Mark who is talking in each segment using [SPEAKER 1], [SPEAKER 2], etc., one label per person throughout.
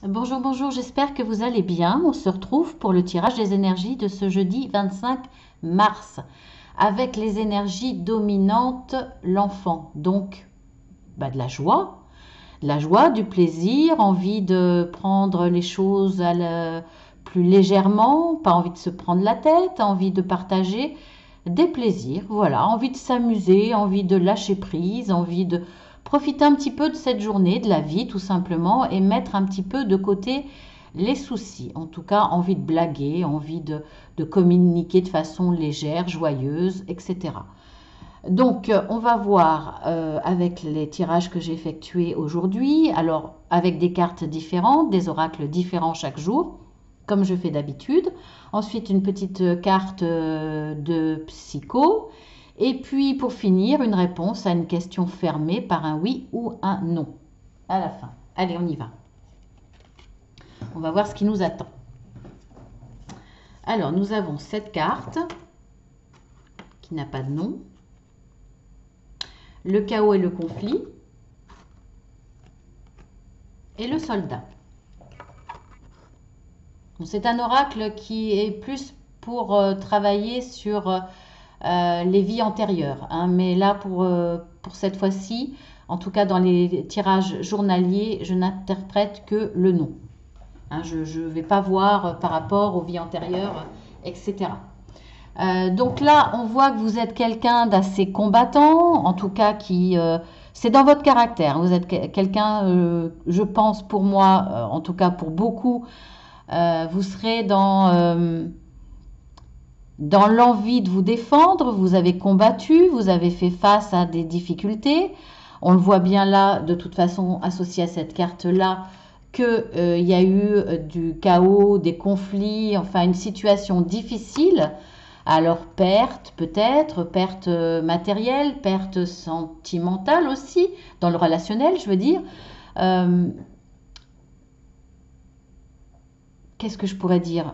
[SPEAKER 1] Bonjour, bonjour, j'espère que vous allez bien. On se retrouve pour le tirage des énergies de ce jeudi 25 mars avec les énergies dominantes, l'enfant. Donc, de la joie, du plaisir, envie de prendre les choses plus légèrement, pas envie de se prendre la tête, envie de partager des plaisirs, voilà, envie de s'amuser, envie de lâcher prise, envie de profiter un petit peu de cette journée, de la vie tout simplement, et mettre un petit peu de côté les soucis. En tout cas, envie de blaguer, de communiquer de façon légère, joyeuse, etc. Donc, on va voir avec les tirages que j'ai effectués aujourd'hui, alors avec des cartes différentes, des oracles différents chaque jour, comme je fais d'habitude. Ensuite, une petite carte de psycho. Et puis, pour finir, une réponse à une question fermée par un oui ou un non à la fin. Allez, on y va. On va voir ce qui nous attend. Alors, nous avons cette carte qui n'a pas de nom. Le chaos et le conflit. Et le soldat. C'est un oracle qui est plus pour travailler sur les vies antérieures, hein, mais là, pour cette fois-ci, en tout cas dans les tirages journaliers, je n'interprète que le nom. Hein, je ne vais pas voir par rapport aux vies antérieures, etc. Donc là, on voit que vous êtes quelqu'un d'assez combattant, en tout cas c'est dans votre caractère. Vous êtes quelqu'un, je pense pour moi, en tout cas pour beaucoup, vous serez dans l'envie de vous défendre, vous avez combattu, vous avez fait face à des difficultés. On le voit bien là, de toute façon, associé à cette carte-là, qu'il y a eu du chaos, des conflits, enfin une situation difficile. Alors perte peut-être, perte matérielle, perte sentimentale aussi, dans le relationnel, je veux dire. Euh, Qu'est-ce que je pourrais dire?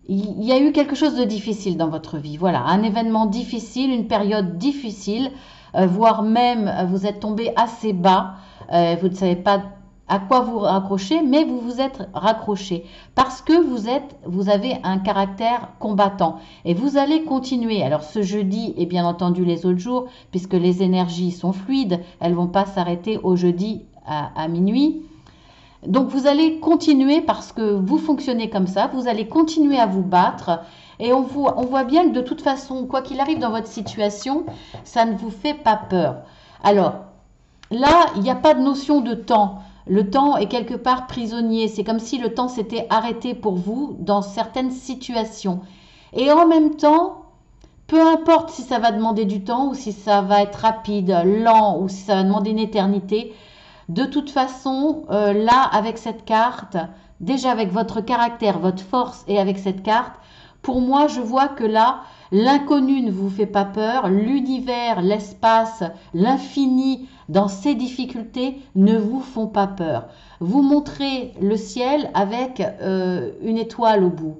[SPEAKER 1] Il y a eu quelque chose de difficile dans votre vie. Voilà, un événement difficile, une période difficile, voire même vous êtes tombé assez bas. Vous ne savez pas à quoi vous raccrocher, mais vous vous êtes raccroché parce que vous avez un caractère combattant et vous allez continuer. Alors ce jeudi et bien entendu les autres jours, puisque les énergies sont fluides, elles vont pas s'arrêter au jeudi à minuit. Donc vous allez continuer parce que vous fonctionnez comme ça, vous allez continuer à vous battre et on voit bien que de toute façon, quoi qu'il arrive dans votre situation, ça ne vous fait pas peur. Alors là, il n'y a pas de notion de temps. Le temps est quelque part prisonnier. C'est comme si le temps s'était arrêté pour vous dans certaines situations. Et en même temps, peu importe si ça va demander du temps ou si ça va être rapide, lent ou si ça va demander une éternité, de toute façon, là, avec cette carte, déjà avec votre caractère, votre force et avec cette carte, pour moi, je vois que là, l'inconnu ne vous fait pas peur, l'univers, l'espace, l'infini, dans ces difficultés, ne vous font pas peur. Vous montrez le ciel avec une étoile au bout.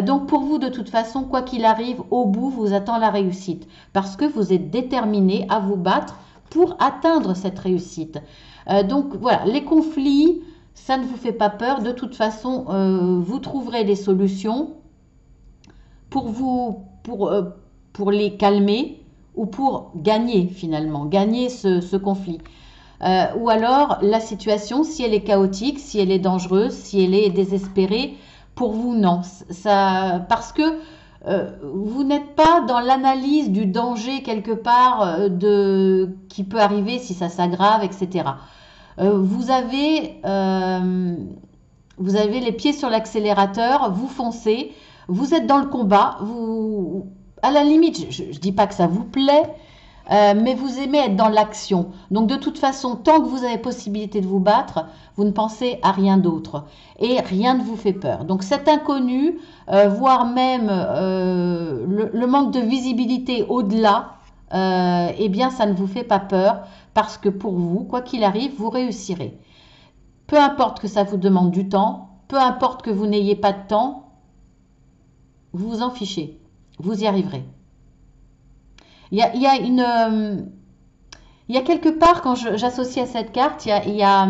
[SPEAKER 1] Donc pour vous, de toute façon, quoi qu'il arrive, au bout, vous attend la réussite, parce que vous êtes déterminé à vous battre pour atteindre cette réussite. Donc voilà, les conflits, ça ne vous fait pas peur. De toute façon, vous trouverez des solutions pour pour les calmer ou pour gagner finalement, gagner ce conflit. Ou alors la situation, si elle est chaotique, si elle est dangereuse, si elle est désespérée, pour vous non. Parce que vous n'êtes pas dans l'analyse du danger quelque part qui peut arriver si ça s'aggrave, etc. Euh, vous avez, euh, vous avez les pieds sur l'accélérateur, vous foncez, vous êtes dans le combat, à la limite, je ne dis pas que ça vous plaît, mais vous aimez être dans l'action. Donc de toute façon, tant que vous avez possibilité de vous battre, vous ne pensez à rien d'autre. Et rien ne vous fait peur. Donc cet inconnu, voire même le manque de visibilité au-delà, eh bien ça ne vous fait pas peur parce que pour vous, quoi qu'il arrive, vous réussirez. Peu importe que ça vous demande du temps, peu importe que vous n'ayez pas de temps, vous vous en fichez. Vous y arriverez. Il y a il y a quelque part, quand j'associe à cette carte, il y a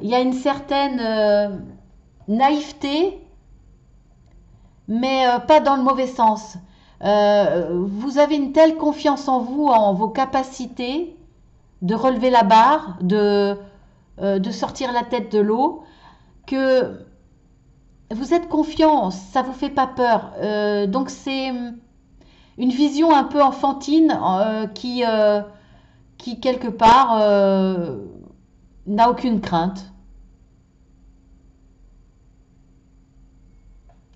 [SPEAKER 1] il y a une certaine naïveté, mais pas dans le mauvais sens. Vous avez une telle confiance en vous, en vos capacités de relever la barre, de sortir la tête de l'eau, que vous êtes confiant, ça vous fait pas peur. Donc c'est une vision un peu enfantine qui quelque part n'a aucune crainte.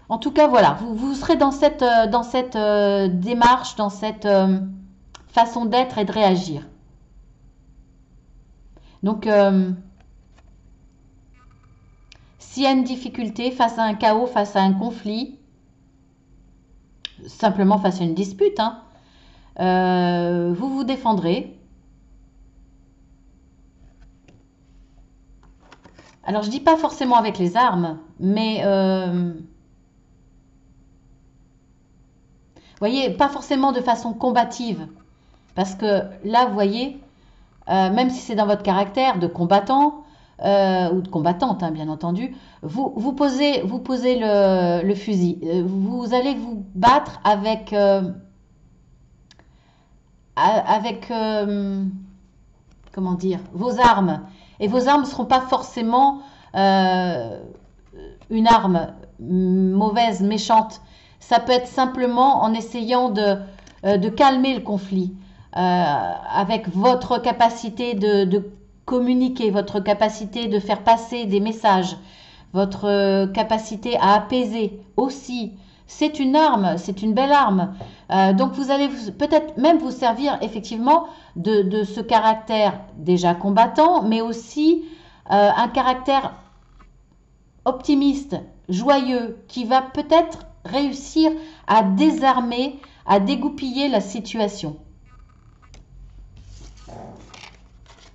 [SPEAKER 1] En tout cas, voilà, vous serez dans cette démarche, dans cette façon d'être et de réagir. Donc, s'il y a une difficulté face à un chaos, face à un conflit, simplement face à une dispute, hein, vous vous défendrez. Alors, je dis pas forcément avec les armes, mais voyez, pas forcément de façon combative. Parce que là, vous voyez, même si c'est dans votre caractère de combattant ou de combattante, hein, bien entendu, vous posez le fusil. Vous allez vous battre avec comment dire, vos armes. Et vos armes ne seront pas forcément une arme mauvaise, méchante. Ça peut être simplement en essayant de calmer le conflit, avec votre capacité de communiquer, votre capacité de faire passer des messages, votre capacité à apaiser aussi. C'est une arme, c'est une belle arme. Donc vous allez peut-être même vous servir effectivement de ce caractère déjà combattant, mais aussi un caractère optimiste, joyeux, qui va peut-être réussir à désarmer, à dégoupiller la situation.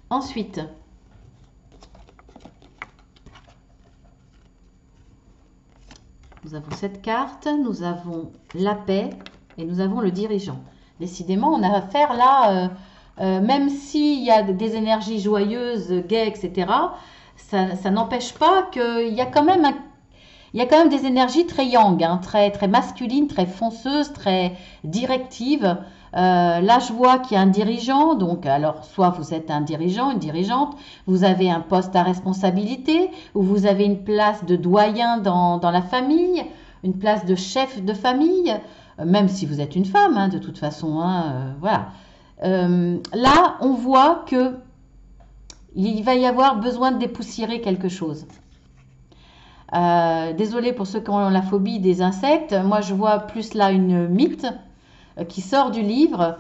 [SPEAKER 1] Ensuite, nous avons cette carte, nous avons la paix et nous avons le dirigeant. Décidément, on a affaire là, même s'il y a des énergies joyeuses, gaies, etc., ça n'empêche pas qu'il y a quand même des énergies très yang, hein, très, très masculines, très fonceuses, très directives. Là, je vois qu'il y a un dirigeant, donc alors soit vous êtes un dirigeant, une dirigeante, vous avez un poste à responsabilité, ou vous avez une place de doyen dans la famille, une place de chef de famille, même si vous êtes une femme, hein, de toute façon, hein, voilà. Là, on voit que il va y avoir besoin de dépoussiérer quelque chose. Désolée pour ceux qui ont la phobie des insectes, moi je vois plus là une mythe qui sort du livre.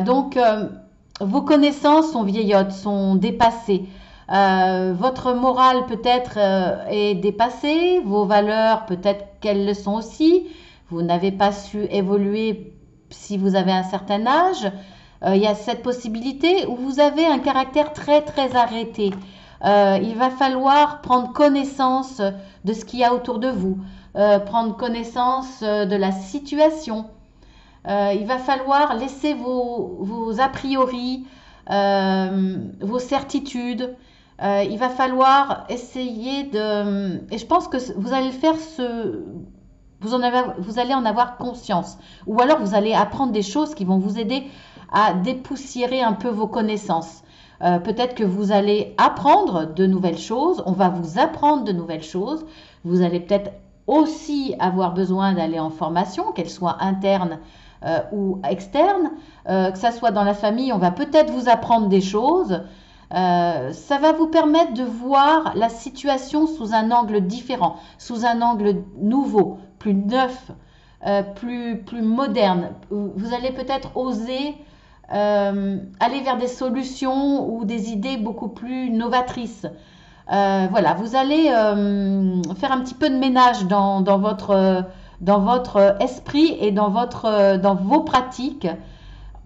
[SPEAKER 1] Donc, vos connaissances sont vieillottes, sont dépassées. Votre morale peut-être est dépassée, vos valeurs peut-être qu'elles le sont aussi. Vous n'avez pas su évoluer si vous avez un certain âge. Il y a cette possibilité où vous avez un caractère très très arrêté. Il va falloir prendre connaissance de ce qu'il y a autour de vous, prendre connaissance de la situation. Il va falloir laisser vos a priori, vos certitudes. Il va falloir essayer de... Et je pense que vous allez le faire, vous allez en avoir conscience. Ou alors vous allez apprendre des choses qui vont vous aider à dépoussiérer un peu vos connaissances. Peut-être que vous allez apprendre de nouvelles choses, on va vous apprendre de nouvelles choses. Vous allez peut-être aussi avoir besoin d'aller en formation, qu'elle soit interne ou externe, que ça soit dans la famille, on va peut-être vous apprendre des choses. Ça va vous permettre de voir la situation sous un angle différent, sous un angle nouveau, plus neuf, plus moderne. Vous allez peut-être oser aller vers des solutions ou des idées beaucoup plus novatrices. Voilà, vous allez faire un petit peu de ménage dans votre esprit et dans vos pratiques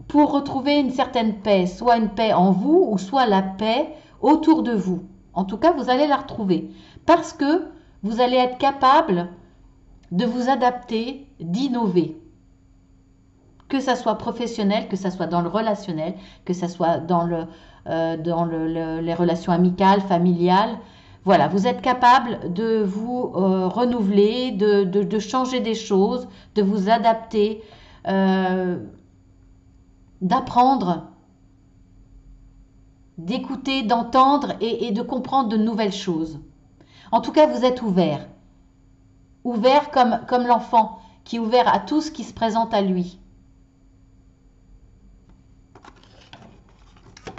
[SPEAKER 1] pour retrouver une certaine paix, soit une paix en vous ou soit la paix autour de vous. En tout cas, vous allez la retrouver parce que vous allez être capable de vous adapter, d'innover. Que ça soit professionnel, que ça soit dans le relationnel, que ça soit dans les relations amicales, familiales. Voilà, vous êtes capable de vous renouveler, de changer des choses, de vous adapter, d'apprendre, d'écouter, d'entendre et de comprendre de nouvelles choses. En tout cas, vous êtes ouvert. Ouvert comme l'enfant qui est ouvert à tout ce qui se présente à lui.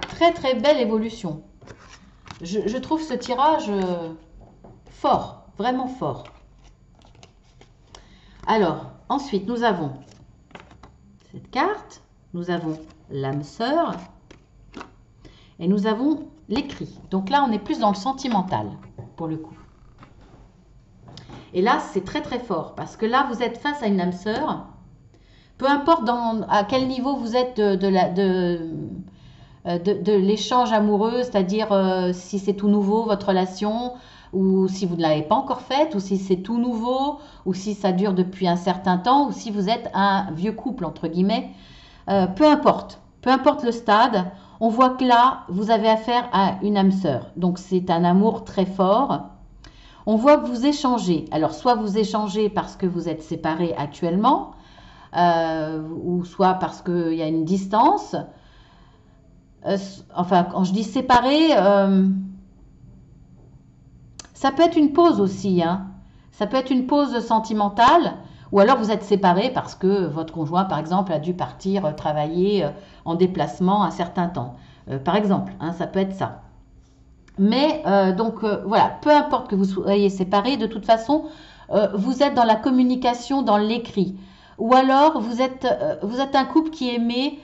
[SPEAKER 1] Très très belle évolution. Je trouve ce tirage fort, vraiment fort. Alors, ensuite, nous avons cette carte, nous avons l'âme sœur et nous avons l'écrit. Donc là, on est plus dans le sentimental, pour le coup. Et là, c'est très très fort, parce que là, vous êtes face à une âme sœur. Peu importe à quel niveau vous êtes de l'échange amoureux, c'est-à-dire si c'est tout nouveau, votre relation, ou si vous ne l'avez pas encore faite, ou si c'est tout nouveau, ou si ça dure depuis un certain temps, ou si vous êtes un vieux couple, entre guillemets. Peu importe le stade, on voit que là, vous avez affaire à une âme sœur. Donc, c'est un amour très fort. On voit que vous échangez. Alors, soit vous échangez parce que vous êtes séparés actuellement, ou soit parce qu'il y a une distance. Enfin, quand je dis séparés, ça peut être une pause aussi, hein. Ça peut être une pause sentimentale, ou alors vous êtes séparés parce que votre conjoint, par exemple, a dû partir travailler en déplacement un certain temps. Par exemple, hein, ça peut être ça. Mais donc voilà, peu importe que vous soyez séparés, de toute façon, vous êtes dans la communication, dans l'écrit. Ou alors vous êtes un couple qui aimait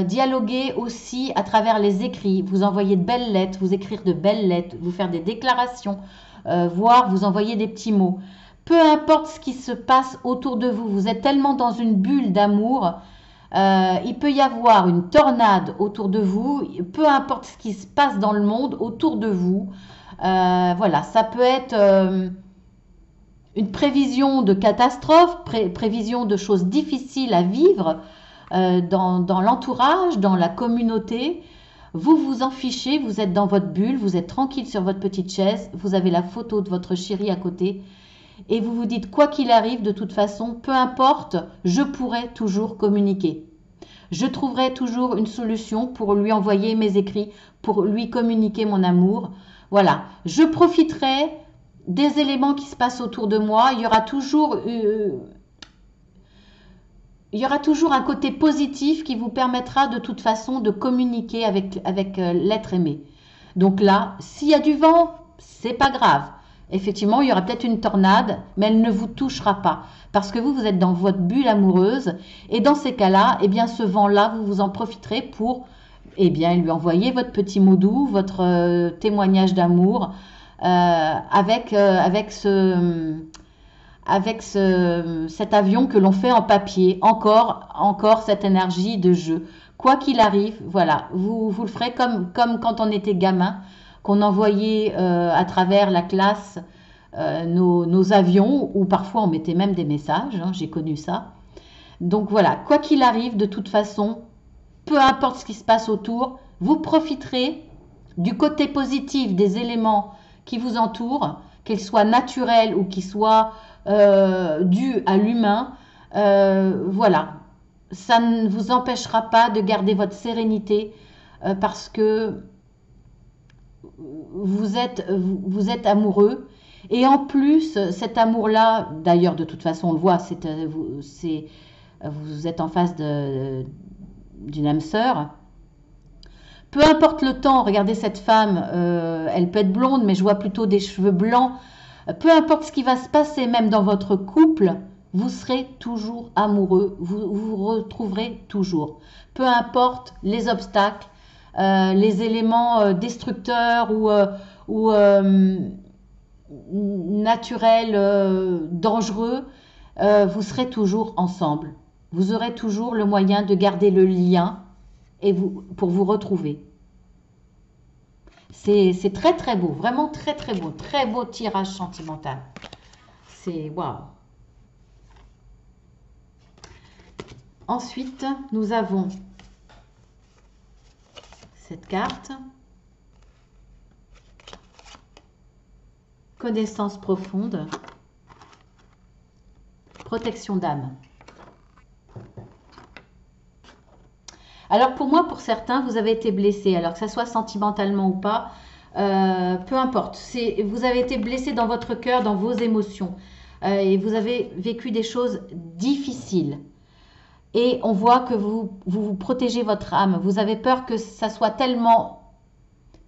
[SPEAKER 1] dialoguer aussi à travers les écrits. Vous envoyer de belles lettres, vous écrire de belles lettres, vous faire des déclarations, voire vous envoyer des petits mots. Peu importe ce qui se passe autour de vous, vous êtes tellement dans une bulle d'amour. Il peut y avoir une tornade autour de vous, peu importe ce qui se passe dans le monde autour de vous. Voilà, ça peut être une prévision de catastrophe, prévision de choses difficiles à vivre dans l'entourage, dans la communauté. Vous vous en fichez, vous êtes dans votre bulle, vous êtes tranquille sur votre petite chaise, vous avez la photo de votre chéri à côté. Et vous vous dites, quoi qu'il arrive, de toute façon, peu importe, je pourrai toujours communiquer. Je trouverai toujours une solution pour lui envoyer mes écrits, pour lui communiquer mon amour. Voilà, je profiterai des éléments qui se passent autour de moi. Il y aura toujours un côté positif qui vous permettra de toute façon de communiquer avec l'être aimé. Donc là, s'il y a du vent, c'est pas grave. Effectivement, il y aura peut-être une tornade, mais elle ne vous touchera pas. Parce que vous êtes dans votre bulle amoureuse. Et dans ces cas-là, eh bien, ce vent-là, vous en profiterez pour lui envoyer votre petit mot doux, votre témoignage d'amour avec cet avion que l'on fait en papier. Encore cette énergie de jeu. Quoi qu'il arrive, voilà, vous le ferez comme quand on était gamin, qu'on envoyait à travers la classe nos avions, ou parfois on mettait même des messages, hein, j'ai connu ça. Donc voilà, quoi qu'il arrive, de toute façon, peu importe ce qui se passe autour, vous profiterez du côté positif des éléments qui vous entourent, qu'ils soient naturels ou qu'ils soient dus à l'humain. Voilà, ça ne vous empêchera pas de garder votre sérénité parce que vous êtes amoureux. Et en plus, cet amour-là, d'ailleurs, de toute façon, on le voit, vous êtes en face d'une âme sœur. Peu importe le temps, regardez cette femme, elle peut être blonde, mais je vois plutôt des cheveux blancs. Peu importe ce qui va se passer, même dans votre couple, vous serez toujours amoureux, vous vous retrouverez toujours. Peu importe les obstacles, les éléments destructeurs ou naturels, dangereux, vous serez toujours ensemble. Vous aurez toujours le moyen de garder le lien pour vous retrouver. C'est très très beau, vraiment très très beau tirage sentimental. C'est waouh. Ensuite, nous avons cette carte. Connaissance profonde. Protection d'âme. Alors pour moi, pour certains, vous avez été blessé, alors que ça soit sentimentalement ou pas, peu importe. Vous avez été blessé dans votre cœur, dans vos émotions, et vous avez vécu des choses difficiles. Et on voit que vous protégez votre âme. Vous avez peur que ça soit tellement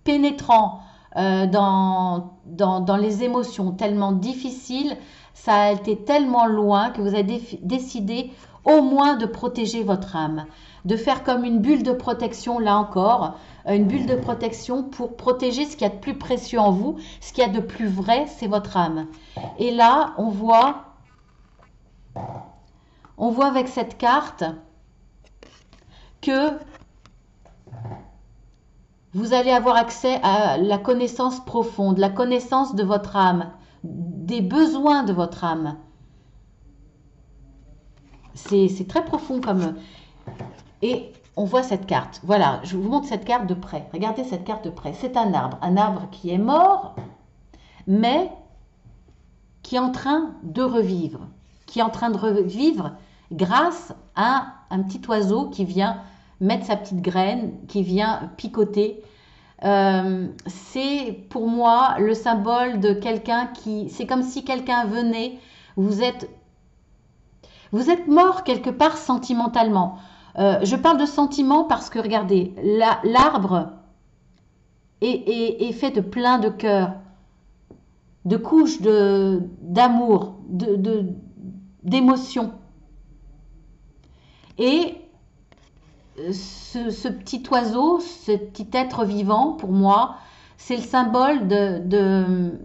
[SPEAKER 1] pénétrant dans les émotions, tellement difficile, ça a été tellement loin que vous avez décidé au moins de protéger votre âme, de faire comme une bulle de protection, là encore, une bulle de protection pour protéger ce qu'il y a de plus précieux en vous, ce qu'il y a de plus vrai, c'est votre âme. Et là, on voit avec cette carte que vous allez avoir accès à la connaissance profonde, la connaissance de votre âme, des besoins de votre âme. C'est très profond comme... Et on voit cette carte. Voilà, je vous montre cette carte de près. Regardez cette carte de près. C'est un arbre qui est mort, mais qui est en train de revivre. Qui est en train de revivre grâce à un petit oiseau qui vient mettre sa petite graine, qui vient picoter. C'est pour moi le symbole de quelqu'un qui... C'est comme si quelqu'un venait, vous êtes mort quelque part sentimentalement. Je parle de sentiments parce que, regardez, l'arbre est fait de plein de cœurs, de couches d'amour, d'émotions. Et ce petit oiseau, ce petit être vivant, pour moi, c'est le symbole d'un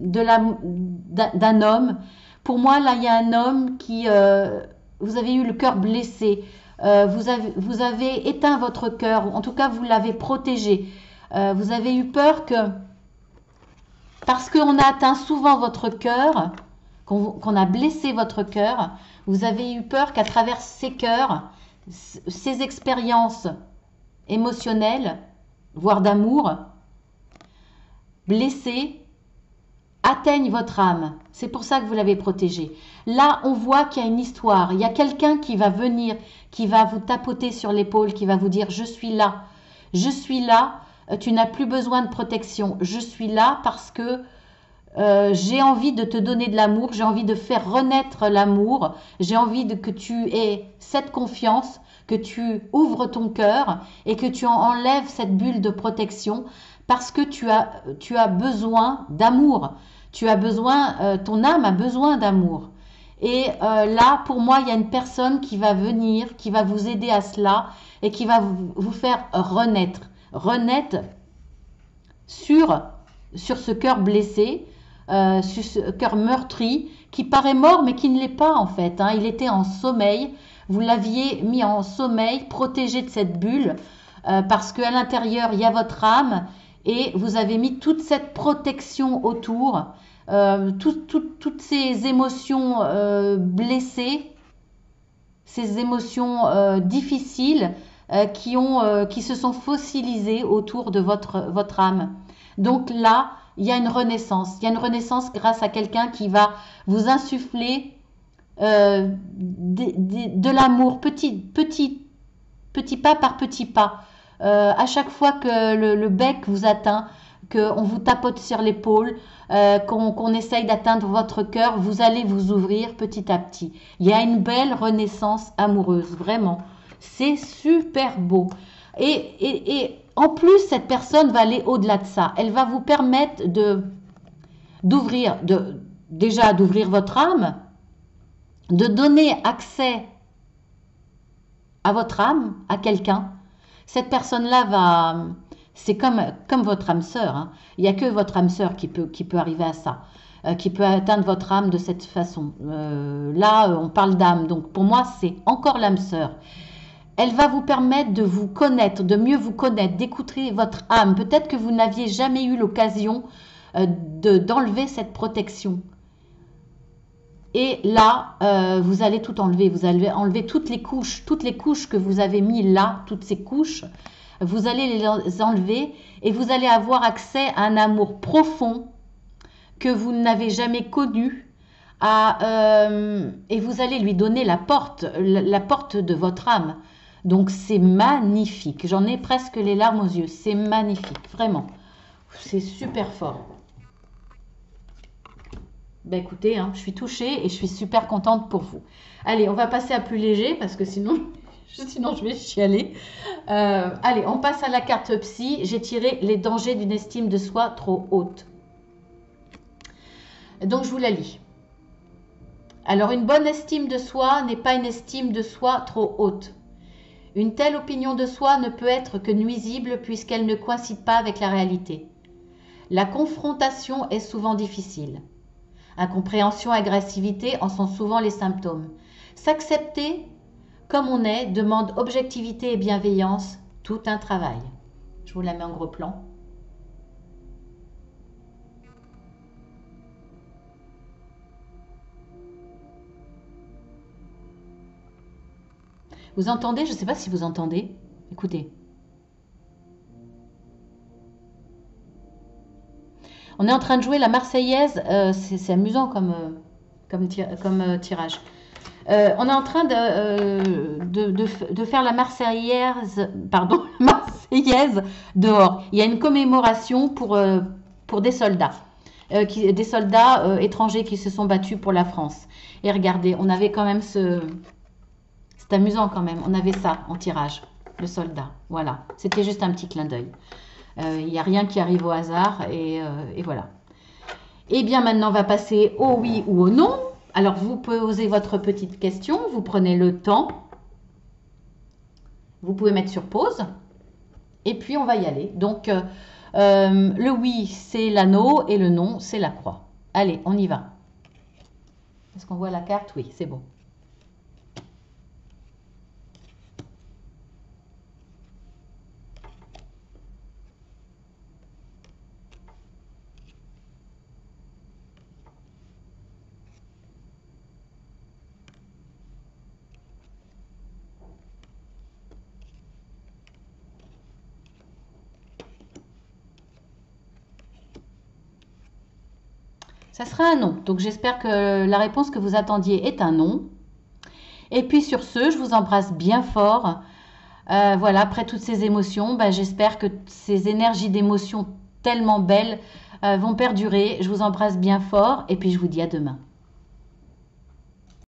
[SPEAKER 1] homme. Pour moi, là, il y a un homme qui... vous avez eu le cœur blessé. Vous avez éteint votre cœur, ou en tout cas, vous l'avez protégé. Vous avez eu peur que... Parce qu'on a atteint souvent votre cœur, qu'on a blessé votre cœur, vous avez eu peur qu'à travers ces cœurs, ces expériences émotionnelles, voire d'amour, blessées, atteignent votre âme. C'est pour ça que vous l'avez protégée. Là, on voit qu'il y a une histoire. Il y a quelqu'un qui va venir, qui va vous tapoter sur l'épaule, qui va vous dire « Je suis là. Je suis là. Tu n'as plus besoin de protection. Je suis là parce que j'ai envie de te donner de l'amour. J'ai envie de faire renaître l'amour. J'ai envie que tu aies cette confiance, que tu ouvres ton cœur et que tu enlèves cette bulle de protection parce que tu as besoin d'amour. Tu as besoin, ton âme a besoin d'amour. Et là, pour moi, il y a une personne qui va venir, qui va vous aider à cela et qui va vous faire renaître. Renaître sur ce cœur blessé, sur ce cœur meurtri, qui paraît mort, mais qui ne l'est pas en fait. Hein. Il était en sommeil. Vous l'aviez mis en sommeil, protégé de cette bulle, parce qu'à l'intérieur, il y a votre âme. Et vous avez mis toute cette protection autour, toutes ces émotions blessées, ces émotions difficiles qui se sont fossilisées autour de votre âme. Donc là, il y a une renaissance. Il y a une renaissance grâce à quelqu'un qui va vous insuffler de l'amour, petit pas par petit pas. À chaque fois que le bec vous atteint, qu'on vous tapote sur l'épaule, qu'on essaye d'atteindre votre cœur, vous allez vous ouvrir petit à petit. Il y a une belle renaissance amoureuse, vraiment. C'est super beau. Et en plus, cette personne va aller au-delà de ça. Elle va vous permettre d'ouvrir votre âme, de donner accès à votre âme, à quelqu'un. Cette personne-là va... C'est comme votre âme sœur. Hein. Il n'y a que votre âme sœur qui peut arriver à ça, qui peut atteindre votre âme de cette façon. Là, on parle d'âme. Donc, pour moi, c'est encore l'âme sœur. Elle va vous permettre de vous connaître, de mieux vous connaître, d'écouter votre âme. Peut-être que vous n'aviez jamais eu l'occasion d'enlever cette protection. Et là, vous allez tout enlever. Vous allez enlever toutes les couches que vous avez mis là, toutes ces couches. Vous allez les enlever et vous allez avoir accès à un amour profond que vous n'avez jamais connu et vous allez lui donner la porte de votre âme. Donc c'est magnifique. J'en ai presque les larmes aux yeux. C'est magnifique, vraiment. C'est super fort. Ben écoutez, hein, je suis touchée et je suis super contente pour vous. Allez, on va passer à plus léger parce que sinon je vais chialer. Allez, on passe à la carte psy. J'ai tiré les dangers d'une estime de soi trop haute. Donc je vous la lis. Alors, une bonne estime de soi n'est pas une estime de soi trop haute. Une telle opinion de soi ne peut être que nuisible puisqu'elle ne coïncide pas avec la réalité. La confrontation est souvent difficile. Incompréhension et agressivité en sont souvent les symptômes. S'accepter comme on est demande objectivité et bienveillance, tout un travail. Je vous la mets en gros plan. Vous entendez? Je ne sais pas si vous entendez. Écoutez. On est en train de jouer la Marseillaise. C'est amusant comme tirage. On est en train de faire la Marseillaise, pardon, Marseillaise dehors. Il y a une commémoration pour des soldats. Des soldats étrangers qui se sont battus pour la France. Et regardez, on avait quand même c'est amusant quand même, on avait ça en tirage, le soldat, voilà. C'était juste un petit clin d'œil. Il n'y a rien qui arrive au hasard et voilà. Et bien maintenant, on va passer au oui ou au non. Alors, vous posez votre petite question, vous prenez le temps. Vous pouvez mettre sur pause. Et puis, on va y aller. Donc, le oui, c'est l'anneau et le non, c'est la croix. Allez, on y va. Est-ce qu'on voit la carte? Oui, c'est bon. Ça sera un non. Donc, j'espère que la réponse que vous attendiez est un non. Et puis, sur ce, je vous embrasse bien fort. Voilà, après toutes ces émotions, j'espère que ces énergies d'émotions tellement belles vont perdurer. Je vous embrasse bien fort et puis je vous dis à demain.